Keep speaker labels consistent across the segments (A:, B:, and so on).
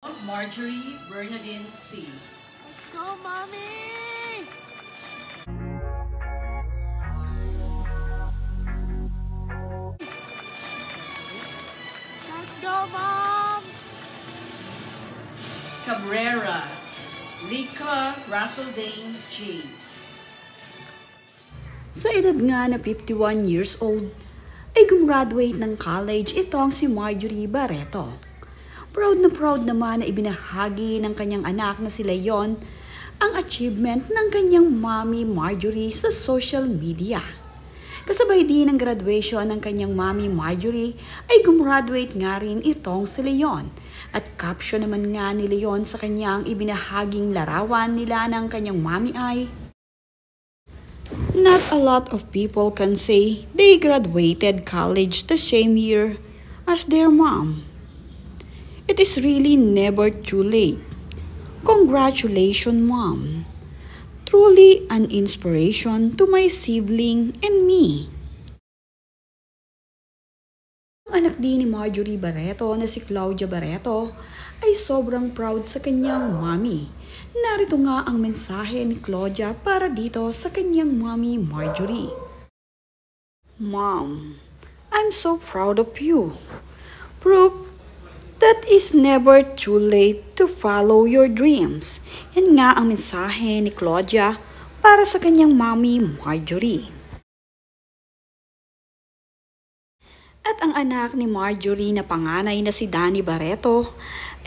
A: Marjorie Bernadine C.
B: Let's go, Mommy! Let's go, Mom!
A: Cabrera Rica Russell-Dane G.
C: Sa edad nga na 51 years old, ay gumraduate ng college itong si Marjorie Barreto. Proud naman na ibinahagi ng kanyang anak na si Leon ang achievement ng kanyang mommy Marjorie sa social media. Kasabay din ng graduation ng kanyang mommy Marjorie ay gumraduate nga rin itong si Leon. At caption naman nga ni Leon sa kanyang ibinahaging larawan nila ng kanyang mommy ay, "Not a lot of people can say they graduated college the same year as their mom. It is really never too late. Congratulations, Mom. Truly an inspiration to my sibling and me." Ang anak din ni Marjorie Barreto na si Claudia Barreto ay sobrang proud sa kanyang mommy. Narito nga ang mensahe ni Claudia para dito sa kanyang mommy Marjorie. "Mom, I'm so proud of you. Proof that is never too late to follow your dreams." Yan nga ang mensahe ni Claudia para sa kanyang mommy Marjorie. At ang anak ni Marjorie na panganay na si Danny Barreto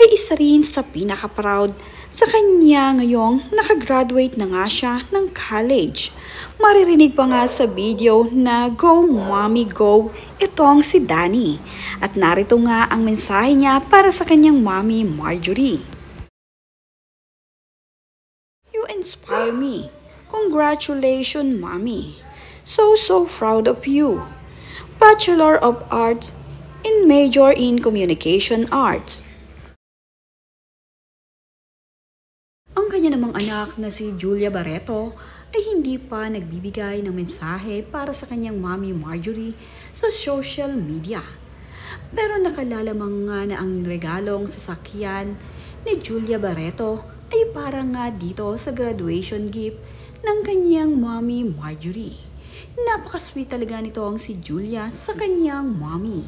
C: ay isa rin sa pinaka-proud sa kanya ngayong nakagraduate na nga siya ng college. Maririnig pa nga sa video na "Go Mommy Go" itong si Danny. At narito nga ang mensahe niya para sa kanyang mommy Marjorie. "You inspire me. Congratulations, Mommy. So proud of you. Bachelor of Arts in major in Communication Arts." Ang kanya namang anak na si Julia Barreto ay hindi pa nagbibigay ng mensahe para sa kanyang mommy Marjorie sa social media. Pero nakalalamang nga na ang regalong sasakyan ni Julia Barreto ay para nga dito sa graduation gift ng kanyang mommy Marjorie. Napaka-sweet talaga nito ang si Julia sa kanyang mommy.